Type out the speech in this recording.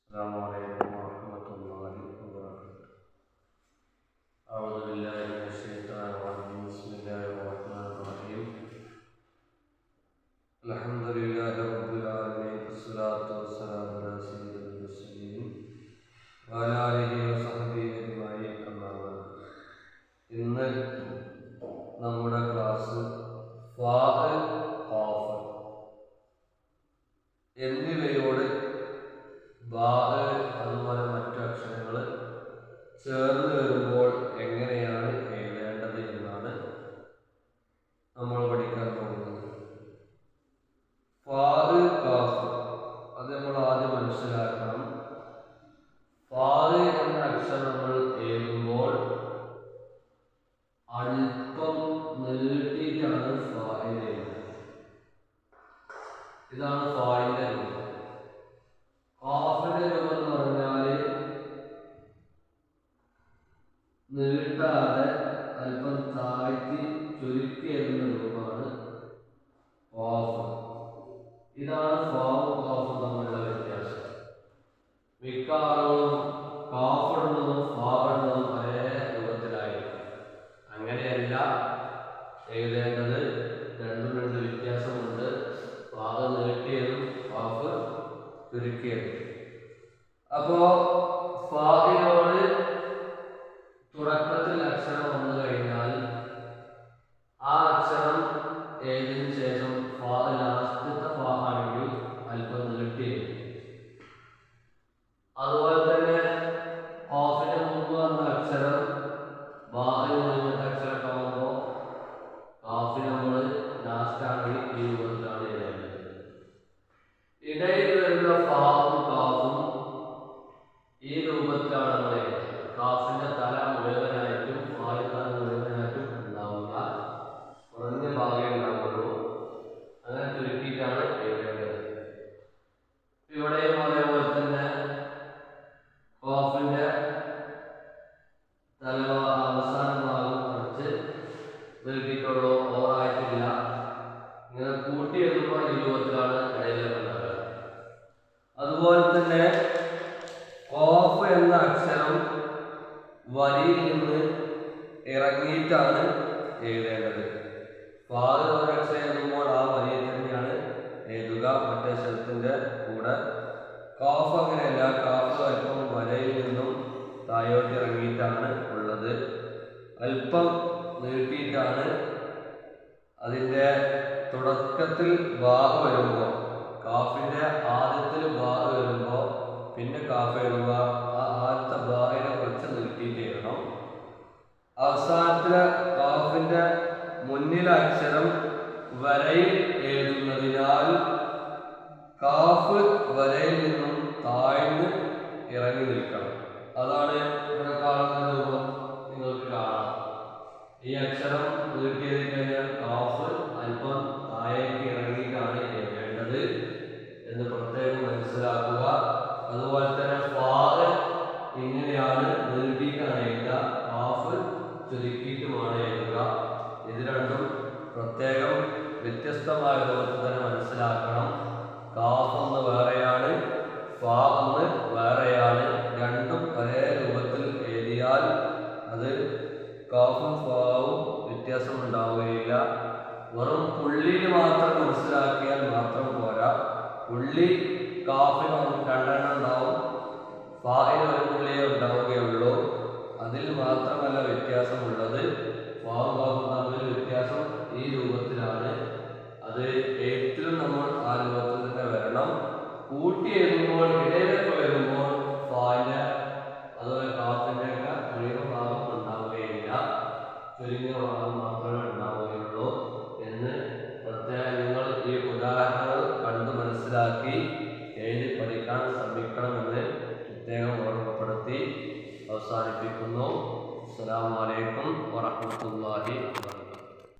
السلام عليكم ورحمة الله وبركاته. أعوذ بالله من الشيطان الرجيم. بسم الله الرحمن الرحيم. الحمد لله رب العالمين. والصلاة والسلام على سيد المرسلين وعلى آله وصحبه أجمعين. أما بعد. ഇന്ന് നമ്മുടെ ക്ലാസ് ഫാഅ്, ഖാഫ് എന്നിവയോട് ബാഅ് അതുപോലെ മറ്റു അക്ഷരങ്ങൾ ചേർന്ന് വരുമ്പോൾ എങ്ങനെയാണ് എഴുതേണ്ടത് എന്നാണ് നമ്മൾ പഠിക്കാൻ പോകുന്നത്. ഫാഅ്, ഖാഫ് അത് നമ്മൾ ആദ്യം മനസ്സിലാക്കണം. ഫാഅ് എന്ന അക്ഷരം നമ്മൾ എഴുതുമ്പോൾ അല്പം നീട്ടിയിട്ടാണ് ഫാഇൽ എഴുതുന്നത്. ഇതാണ് ഫാഇന്റെ രൂപം. ഖാഫിന്റെ രൂപം എന്ന് പറഞ്ഞാൽ നീട്ടാതെ അല്പം താഴ്ത്തി ചുരുക്കി എഴുതുന്ന രൂപമാണ് ഖാഫ്. ഇതാണ് ഫാവും ഖാഫും തമ്മിലുള്ള വ്യത്യാസം. മിക്ക ആളുകളും ഖാഫ് ഇടുന്നതും ഫാ ഇടുന്നതും ഒരേ രൂപത്തിലായിരിക്കും. അങ്ങനെയല്ല എഴുതേണ്ടത്. രണ്ടും രണ്ട് വ്യത്യാസമുണ്ട്. ഫാ നീട്ടിയതും ഖാഫ് ചുരുക്കിയതും. അപ്പോ ഫാഇനോട് തുടക്കത്തിൽ അക്ഷരം വന്നു കഴിഞ്ഞാൽ ആ അക്ഷരം എഴുതിയതിനു ശേഷം ഫാ ലാസ്റ്റത്തെ ഫാ ആണെങ്കിൽ അല്പം നീട്ടിയെഴുതും. അതുപോലെ തന്നെ ഖാഫിന് മുമ്പ് വന്ന അക്ഷരം ബാഇന് മുന്നത്തെ അക്ഷരം ആകുമ്പോൾ ഖാഫിന് നമ്മൾ ലാസ്റ്റ് ആണെങ്കിൽ ഈ രൂപത്തിലാണ് എഴുതേണ്ടത്. ഇടയിൽ വരുന്ന ഫാവും ഖാഫും ഈ രൂപത്തിലാണ് നമ്മൾ എഴുതുന്നത്. ഖാഫിന്റെ തല മുഴുവനായിട്ടും ഫായുടെ തല മുഴുവനായിട്ടും ഉണ്ടാവില്ല, കുറഞ്ഞ ഭാഗമേ ഉണ്ടാവുള്ളൂ. അങ്ങനെ ചുരുക്കിയിട്ടാണ് എഴുതേണ്ടത്. ഇവിടെയും അതേപോലെ തന്നെ ഖാഫിന്റെ തല അവസാന ഭാഗം കുറച്ച് നീട്ടിയിട്ടുള്ളൂ, ഓവറായിട്ടില്ല. ഇങ്ങനെ കൂട്ടി എഴുതുമ്പോൾ ഈ രൂപത്തിലാണ് ഇടയിലൊക്കെ ഉണ്ടാവുക. അതുപോലെ തന്നെ ഖാഫ് എന്ന അക്ഷരം വരിയിൽ നിന്ന് ഇറങ്ങിയിട്ടാണ് എഴുതേണ്ടത്. ഫാഅ് എന്ന അക്ഷരം എഴുതുമ്പോൾ ആ വരിയിൽ തന്നെയാണ് എഴുതുക, മറ്റേ അക്ഷരത്തിന്റെ കൂടെ. ഖാഫ് അങ്ങനെയല്ല. ഖാഫ് അല്പം വരയിൽ നിന്നും താഴോട്ട് ഇറങ്ങിയിട്ടാണ് ഉള്ളത്. അല്പം നീട്ടിയിട്ടാണ്. അതിൻ്റെ തുടക്കത്തിൽ ബാ വരുമ്പോൾ, ഖാഫിന്റെ ആദ്യത്തിൽ ബാ വരുമ്പോൾ പിന്നെ ഖാഫ് എഴുതുക. ആ ആദ്യത്തെ ബായിനെ കുറച്ച് നീട്ടിയിട്ട് എഴുതണം. അവസാനത്തിലെ ഖാഫിന്റെ മുന്നിലെ അക്ഷരം വരയിൽ എഴുതുന്നതിനാൽ ഖാഫ് വരയിൽ നിന്നും താഴ്ന്ന് ഇറങ്ങി നിൽക്കണം. അതാണ് ഇവിടെ കാണുന്ന രൂപം. നിങ്ങൾക്ക് കാണാം, ഈ അക്ഷരം നീട്ടിയത് കഴിഞ്ഞാൽ ഖാഫ് അല്പം താഴേക്ക് ഇറങ്ങിയിട്ടാണ് എഴുതേണ്ടത് എന്ന് പ്രത്യേകം മനസ്സിലാക്കുക. അതുപോലെ തന്നെ ഫാഅ് ഇങ്ങനെയാണ്, നീട്ടിയിട്ടാണ് എഴുതുക. ഖാഫ് ചുരുക്കിയിട്ടുമാണ് എഴുതുക. ഇത് രണ്ടും പ്രത്യേകം വ്യത്യസ്തമായ രൂപത്തിൽ തന്നെ മനസ്സിലാക്കണം. ഖാഫ് ഒന്ന് വേറെയാണ്, ഫാ ഒന്ന് വേറെയാണ്. രണ്ടും ഒരേ രൂപത്തിൽ എഴുതിയാൽ അത് ഖാഫും ഫാവും വ്യത്യാസം ഉണ്ടാവുകയില്ല. വെറും പുള്ളിയിൽ മാത്രം മനസ്സിലാക്കിയാൽ മാത്രം പോരാ. പുള്ളി ഖാഫിന് രണ്ടെണ്ണം ഉണ്ടാവും, ഫാഇന് ഒരു പുള്ളിയേ ഉണ്ടാവുകയുള്ളൂ. അതിൽ മാത്രമല്ല വ്യത്യാസമുള്ളത്. ഫാവും ഖാഫും തമ്മിൽ വ്യത്യാസം ഈ രൂപത്തിലാണ്. അത് എഴുത്തിലും നമ്മൾ ആ രൂപത്തിൽ തന്നെ വരണം. കൂട്ടി എഴുതുമ്പോൾ, ഇടയിലൊക്കെ വരുമ്പോൾ ഫാഇന്റെ അതുപോലെ ഖാഫിന്റെ ഒക്കെ മുഴുവൻ ഭാഗം ഉണ്ടാവുകയില്ല, ചുരുങ്ങിയ ഭാഗം മാത്രമേ ഉണ്ടാവുകയുള്ളൂ എന്ന് പ്രത്യേകം നിങ്ങൾ ഈ ഉദാഹരണങ്ങൾ കണ്ടു മനസ്സിലാക്കി എഴുതി പഠിക്കാൻ ശ്രമിക്കണമെന്ന് പ്രത്യേകം ഓർമ്മപ്പെടുത്തി അവസാനിപ്പിക്കുന്നു. അസ്സലാമു അലൈക്കും വറഹ്മത്തുള്ളാഹി വബറകാതുഹു.